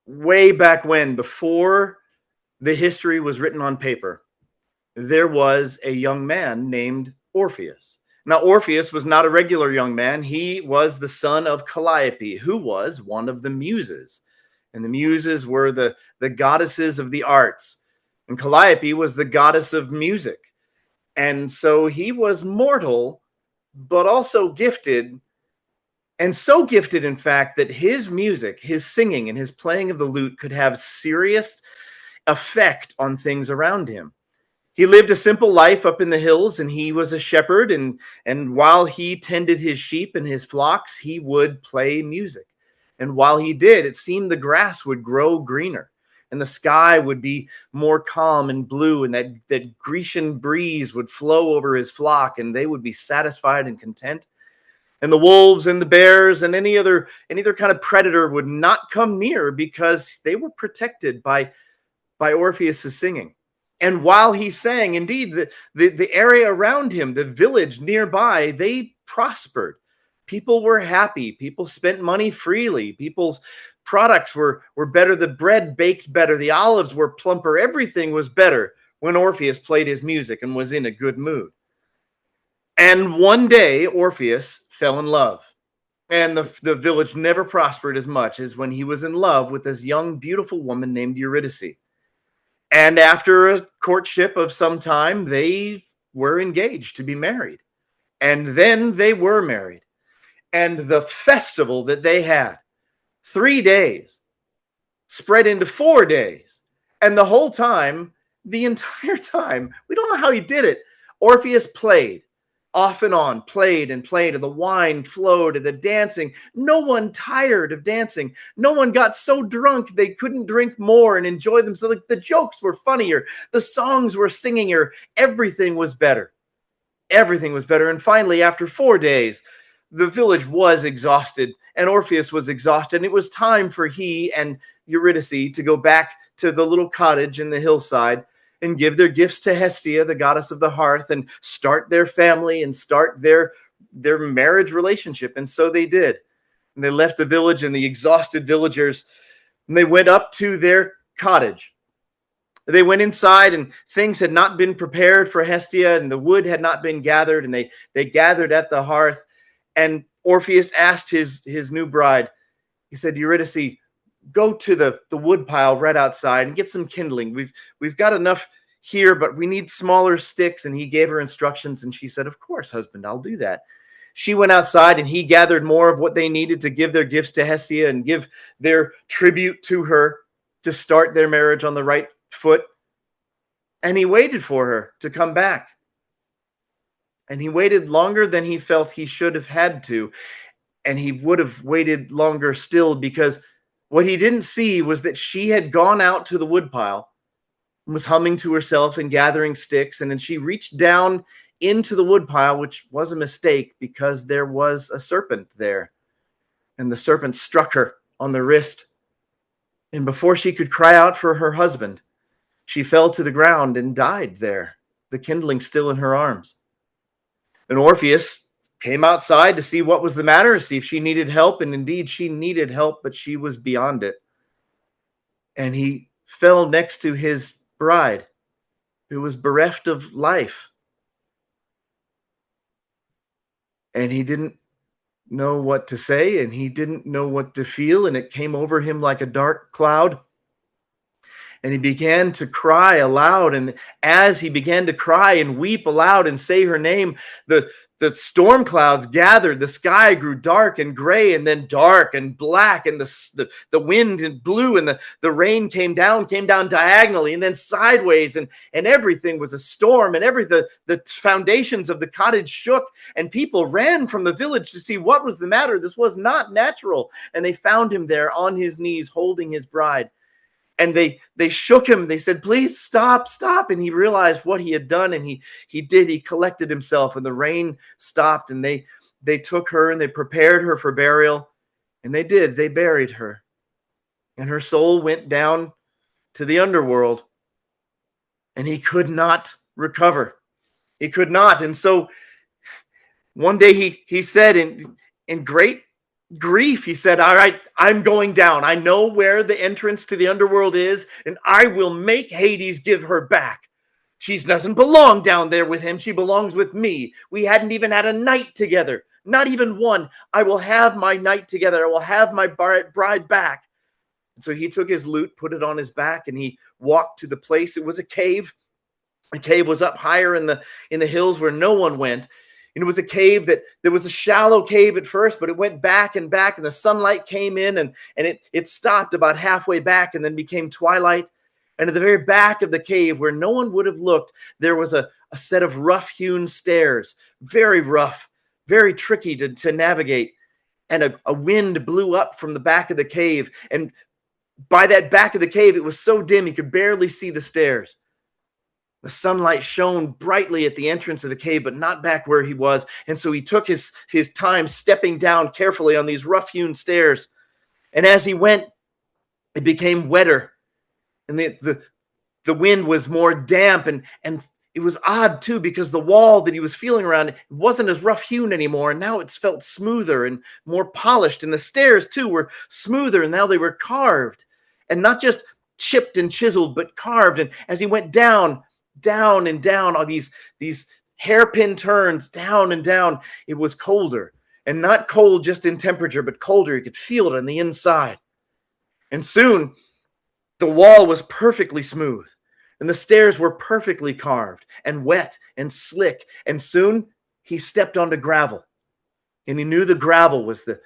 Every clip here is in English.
way back when, before the history was written on paper, there was a young man named Orpheus. Now, Orpheus was not a regular young man. He was the son of Calliope, who was one of the Muses. And the Muses were the goddesses of the arts. And Calliope was the goddess of music. And so he was mortal, but also gifted. And so gifted, in fact, that his music, his singing, and his playing of the lute could have serious effect on things around him. He lived a simple life up in the hills, and he was a shepherd. And while he tended his sheep and his flocks, he would play music. And while he did, it seemed the grass would grow greener, and the sky would be more calm and blue, and that Grecian breeze would flow over his flock, and they would be satisfied and content. And the wolves and the bears and any other kind of predator would not come near, because they were protected by Orpheus's singing. And while he sang, indeed, the area around him, the village nearby, they prospered. People were happy. People spent money freely. People's products were better. The bread baked better. The olives were plumper. Everything was better when Orpheus played his music and was in a good mood. And one day, Orpheus fell in love. And the village never prospered as much as when he was in love with this young, beautiful woman named Eurydice. And after a courtship of some time, they were engaged to be married. And then they were married. And the festival that they had, 3 days, spread into 4 days. And the whole time, the entire time, we don't know how he did it, Orpheus played. Off and on, played, and the wine flowed, and the dancing. No one tired of dancing. No one got so drunk they couldn't drink more and enjoy themselves. Like, the jokes were funnier. The songs were singinger. Everything was better. Everything was better. And finally, after 4 days, the village was exhausted, and Orpheus was exhausted, and it was time for he and Eurydice to go back to the little cottage in the hillside and give their gifts to Hestia, the goddess of the hearth, and start their family and start their marriage relationship. And so they did. And they left the village and the exhausted villagers, and they went up to their cottage. They went inside, and things had not been prepared for Hestia, and the wood had not been gathered, and they gathered at the hearth. And Orpheus asked his new bride, he said, Eurydice, go to the wood pile right outside and get some kindling. We've got enough here, but we need smaller sticks. And he gave her instructions, and she said, of course, husband, I'll do that. She went outside, and he gathered more of what they needed to give their gifts to Hestia and give their tribute to her to start their marriage on the right foot. And he waited for her to come back. And he waited longer than he felt he should have had to. And he would have waited longer still, because what he didn't see was that she had gone out to the woodpile and was humming to herself and gathering sticks. And then she reached down into the woodpile, which was a mistake, because there was a serpent there. And the serpent struck her on the wrist. And before she could cry out for her husband, she fell to the ground and died there, the kindling still in her arms. And Orpheus came outside to see what was the matter, to see if she needed help. And indeed, she needed help, but she was beyond it. And he fell next to his bride, who was bereft of life. And he didn't know what to say, and he didn't know what to feel, and it came over him like a dark cloud. And he began to cry aloud. And as he began to cry and weep aloud and say her name, the storm clouds gathered. The sky grew dark and gray, and then dark and black. And the wind blew, and the rain came down diagonally and then sideways. And everything was a storm. And the foundations of the cottage shook. And people ran from the village to see what was the matter. This was not natural. And they found him there on his knees, holding his bride. And they shook him. They said, please stop. And he realized what he had done. And he collected himself, and the rain stopped, and they took her and they prepared her for burial. And they buried her. And her soul went down to the underworld, and he could not recover. He could not. And so one day he said in great grief, he said, all right, I'm going down. I know where the entrance to the underworld is, and I will make Hades give her back. She doesn't belong down there with him. She belongs with me. We hadn't even had a night together. Not even one. I will have my night together. I will have my bride back. And so he took his lute, put it on his back, and he walked to the place. It was a cave. The cave was up higher in the hills where no one went. And it was a cave that there was a shallow cave at first, but it went back and back, and the sunlight came in, and it stopped about halfway back and then became twilight. And at the very back of the cave, where no one would have looked, there was a set of rough-hewn stairs, very rough, very tricky to navigate. And a wind blew up from the back of the cave. And by that back of the cave, it was so dim, he could barely see the stairs. The sunlight shone brightly at the entrance of the cave, but not back where he was. And so he took his time stepping down carefully on these rough-hewn stairs. And as he went, it became wetter. And the wind was more damp. And it was odd, too, because the wall that he was feeling around wasn't as rough-hewn anymore. And now it felt smoother and more polished. And the stairs, too, were smoother. And now they were carved. And not just chipped and chiseled, but carved. And as he went down and down, all these hairpin turns, down and down, it was colder. And not cold just in temperature, but colder. You could feel it on the inside. And soon, the wall was perfectly smooth. And the stairs were perfectly carved and wet and slick. And soon, he stepped onto gravel. And he knew the gravel was the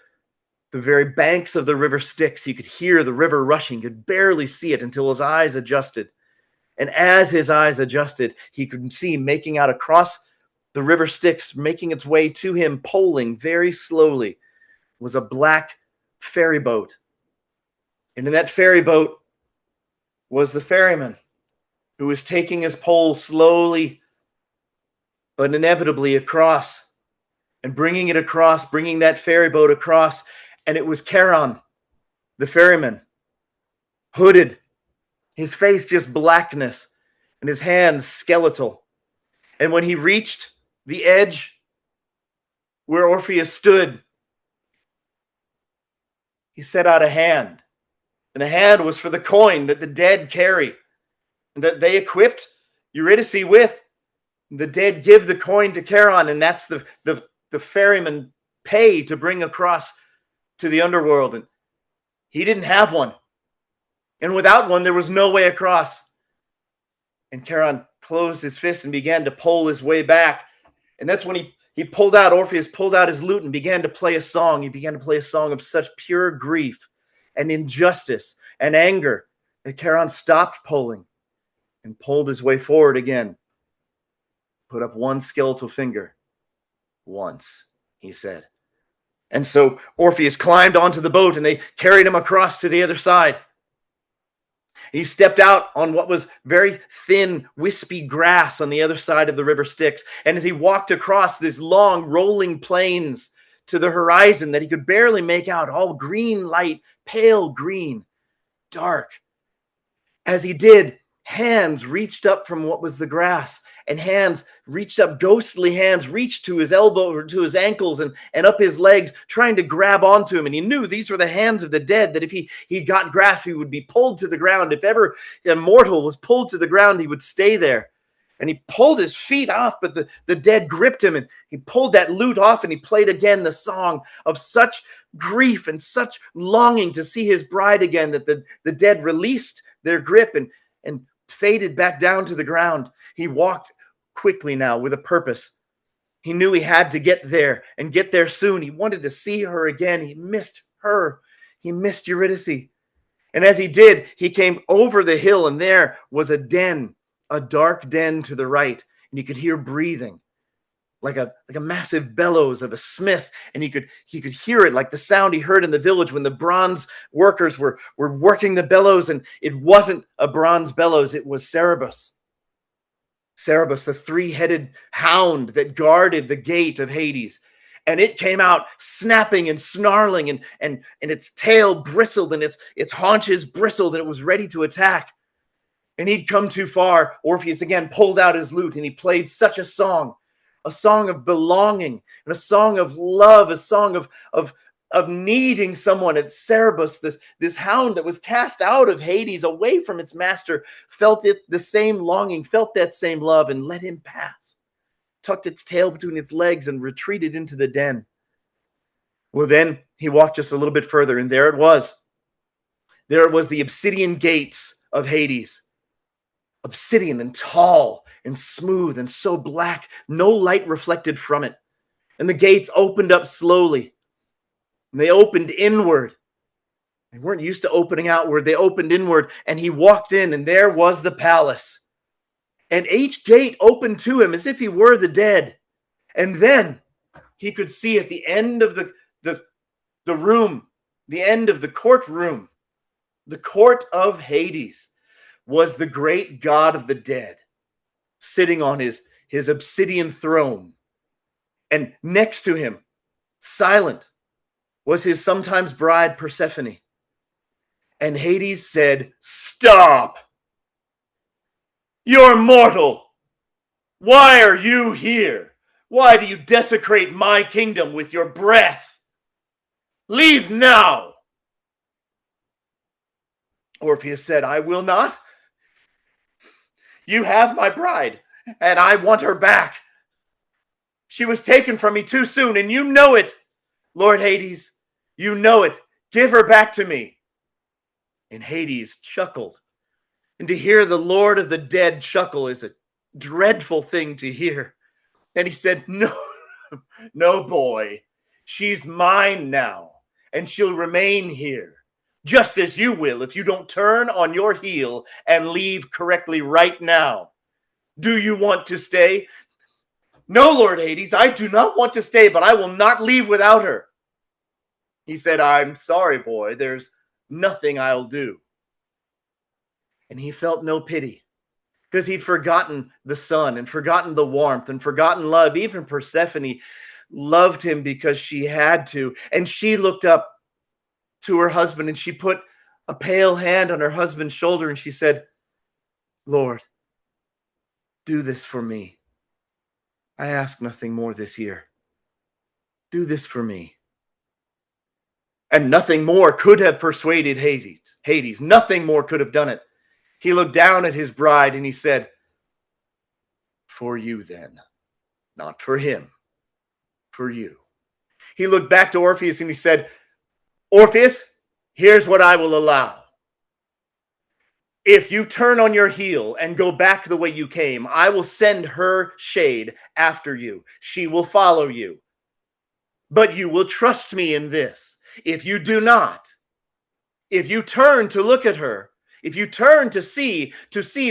very banks of the river Styx. He could hear the river rushing, could barely see it until his eyes adjusted. And as his eyes adjusted, he could see making out across the river Styx, making its way to him, poling very slowly, was a black ferry boat. And in that ferry boat was the ferryman who was taking his pole slowly but inevitably across and bringing that ferry boat across. And it was Charon, the ferryman, hooded, his face just blackness, and his hands skeletal. And when he reached the edge where Orpheus stood, he set out a hand. And the hand was for the coin that the dead carry, and that they equipped Eurydice with. The dead give the coin to Charon, and that's the ferryman pay to bring across to the underworld. And he didn't have one. And without one, there was no way across. And Charon closed his fist and began to pole his way back. And that's when Orpheus pulled out his lute and began to play a song. He began to play a song of such pure grief and injustice and anger that Charon stopped poling and pulled his way forward again. Put up one skeletal finger. Once, he said. And so Orpheus climbed onto the boat and they carried him across to the other side. He stepped out on what was very thin, wispy grass on the other side of the river Styx. And as he walked across these long, rolling plains to the horizon that he could barely make out, all green light, pale green, dark. As he did, hands reached up from what was the grass, and hands reached up, ghostly hands reached to his elbow or to his ankles and up his legs, trying to grab onto him. And he knew these were the hands of the dead, that if he got grasp, he would be pulled to the ground. If ever a mortal was pulled to the ground, he would stay there. And he pulled his feet off, but the dead gripped him, and he pulled that lute off, and he played again the song of such grief and such longing to see his bride again that the dead released their grip and faded back down to the ground. He walked quickly now with a purpose. He knew he had to get there and get there soon. He wanted to see her again. He missed her. He missed Eurydice. And as he did, he came over the hill, and there was a den, a dark den to the right. And you could hear breathing like a massive bellows of a smith. And he could hear it like the sound he heard in the village when the bronze workers were working the bellows. And it wasn't a bronze bellows. It was Cerberus. Cerberus, the three-headed hound that guarded the gate of Hades. And it came out snapping and snarling, and its tail bristled, and its haunches bristled, and it was ready to attack. And he'd come too far. Orpheus again pulled out his lute, and he played such a song of belonging, and a song of love, a song of of needing someone at Cerberus, this hound that was cast out of Hades away from its master, felt the same longing, felt that same love, and let him pass, tucked its tail between its legs and retreated into the den. Well, then he walked just a little bit further, and there it was. There it was, the obsidian gates of Hades. Obsidian and tall and smooth and so black, no light reflected from it. And the gates opened up slowly. And they opened inward. They weren't used to opening outward. They opened inward, and he walked in, and there was the palace. And each gate opened to him as if he were the dead. And then he could see at the end of the room, the end of the courtroom, the court of Hades, was the great god of the dead, sitting on his obsidian throne. And next to him, silent, was his sometimes bride Persephone. And Hades said, "Stop! You're mortal! Why are you here? Why do you desecrate my kingdom with your breath? Leave now!" Orpheus said, "I will not. You have my bride, and I want her back. She was taken from me too soon, and you know it, Lord Hades. You know it. Give her back to me." And Hades chuckled. And to hear the Lord of the dead chuckle is a dreadful thing to hear. And he said, "No, no, boy. She's mine now, and she'll remain here, just as you will if you don't turn on your heel and leave correctly right now. Do you want to stay?" "No, Lord Hades, I do not want to stay, but I will not leave without her." He said, "I'm sorry, boy. There's nothing I'll do." And he felt no pity, because he'd forgotten the sun and forgotten the warmth and forgotten love. Even Persephone loved him because she had to. And she looked up to her husband, and she put a pale hand on her husband's shoulder, and she said, "Lord, do this for me. I ask nothing more this year. Do this for me." And nothing more could have persuaded Hades. Nothing more could have done it. He looked down at his bride and he said, "For you then, not for him, for you." He looked back to Orpheus and he said, "Orpheus, here's what I will allow. If you turn on your heel and go back the way you came, I will send her shade after you. She will follow you. But you will trust me in this. If you do not, if you turn to look at her, if you turn to see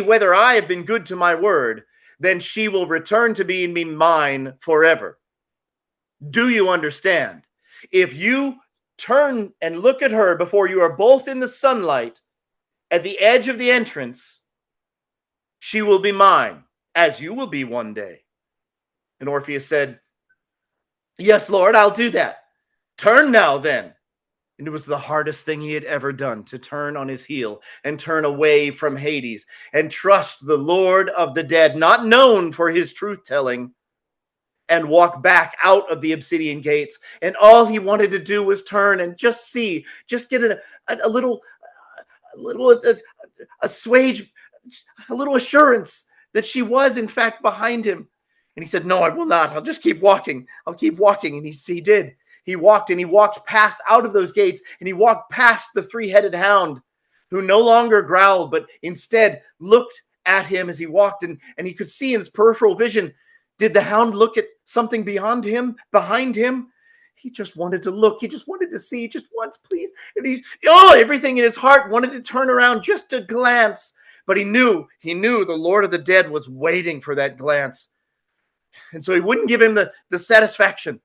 whether I have been good to my word, then she will return to be mine forever. Do you understand? If you turn and look at her before you are both in the sunlight at the edge of the entrance, she will be mine, as you will be one day." And Orpheus said, "Yes, Lord, I'll do that. Turn now, then." And it was the hardest thing he had ever done, to turn on his heel and turn away from Hades and trust the Lord of the dead, not known for his truth-telling, and walk back out of the obsidian gates. And all he wanted to do was turn and just get a little assuage, a little assurance that she was in fact behind him. And he said, "No, I will not. I'll just keep walking. I'll keep walking." And he did. He walked, and he walked past out of those gates, and he walked past the three-headed hound, who no longer growled, but instead looked at him as he walked, and he could see in his peripheral vision, did the hound look at something behind him? He just wanted to look. He just wanted to see just once, please. And everything in his heart wanted to turn around just to glance. But he knew the Lord of the dead was waiting for that glance. And so he wouldn't give him the satisfaction.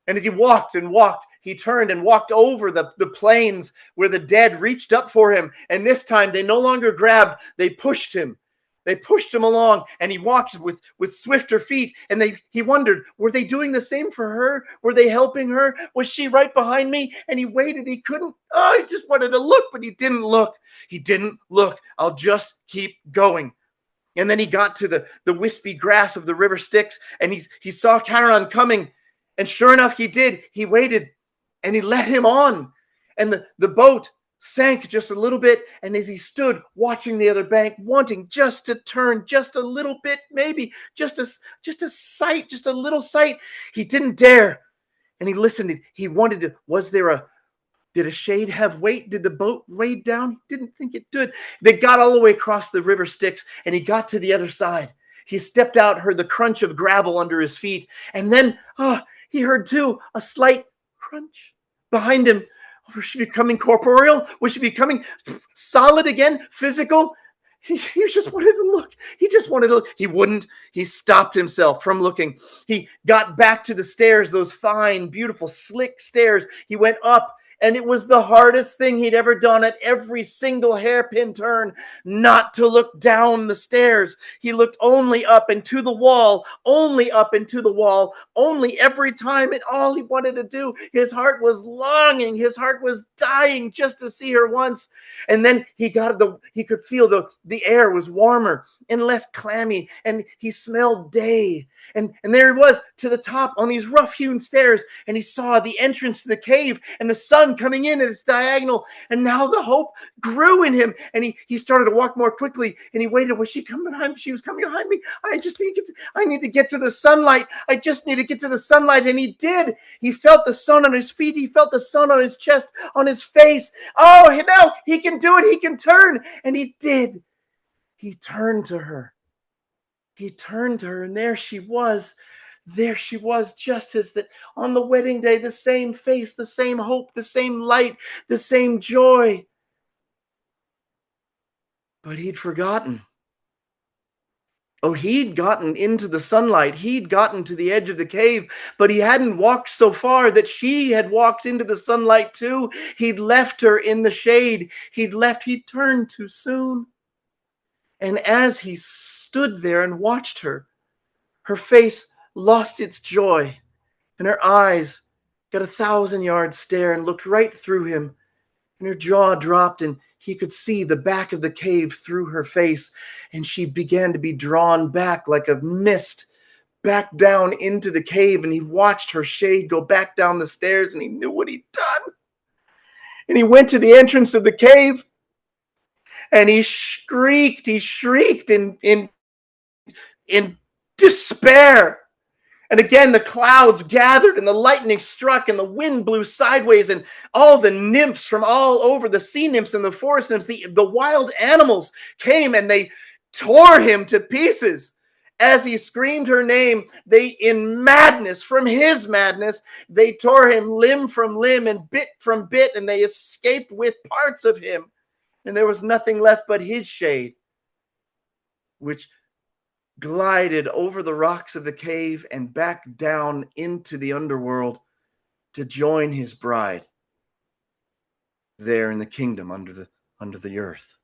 And as he walked and walked, he turned and walked over the plains where the dead reached up for him. And this time they no longer grabbed, they pushed him. They pushed him along, and he walked with swifter feet. And he wondered, were they doing the same for her? Were they helping her? Was she right behind me? And he waited. He couldn't. He just wanted to look, but he didn't look. He didn't look. I'll just keep going. And then he got to the wispy grass of the river Styx, and he saw Charon coming. And sure enough, he did. He waited. and he let him on. And the boat sank just a little bit. And as he stood watching the other bank, wanting just to turn just a little bit, maybe just a sight, just a little sight, he didn't dare. And he listened. He wanted to, did a shade have weight? Did the boat weigh down? He didn't think it did. They got all the way across the river Styx, and he got to the other side. He stepped out, heard the crunch of gravel under his feet, and then he heard too a slight crunch behind him. Was she becoming corporeal? Was she becoming solid again, physical? He just wanted to look. He just wanted to look. He wouldn't. He stopped himself from looking. He got back to the stairs, those fine, beautiful, slick stairs. He went up, and it was the hardest thing he'd ever done at every single hairpin turn, not to look down the stairs. He looked only up and to the wall, only up and to the wall, only every time, and all he wanted to do. His heart was longing. His heart was dying just to see her once. And then he could feel the air was warmer and less clammy, and he smelled day. And there he was to the top on these rough-hewn stairs, and he saw the entrance to the cave and the sun coming in at its diagonal. And now the hope grew in him, and he started to walk more quickly. And he waited. Was she coming behind me? She was coming behind me. I need to get to the sunlight. I just need to get to the sunlight. And he did. He felt the sun on his feet. He felt the sun on his chest, on his face. Oh, now he can do it. He can turn. And he did. He turned to her. He turned to her, and there she was. There she was, just as that on the wedding day, the same face, the same hope, the same light, the same joy. But he'd forgotten. Oh, he'd gotten into the sunlight. He'd gotten to the edge of the cave, but he hadn't walked so far that she had walked into the sunlight too. He'd left her in the shade. He'd turned too soon. And as he stood there and watched her, her face lost its joy, and her eyes got a 1,000-yard stare and looked right through him, and her jaw dropped, and he could see the back of the cave through her face, and she began to be drawn back like a mist, back down into the cave, and he watched her shade go back down the stairs, and he knew what he'd done. And he went to the entrance of the cave, and he shrieked in despair. And again, the clouds gathered, and the lightning struck, and the wind blew sideways, and all the nymphs from all over, the sea nymphs and the forest nymphs, the wild animals came, and they tore him to pieces. As he screamed her name, in madness, from his madness, they tore him limb from limb and bit from bit, and they escaped with parts of him. And there was nothing left but his shade, which glided over the rocks of the cave and back down into the underworld to join his bride there in the kingdom under the earth.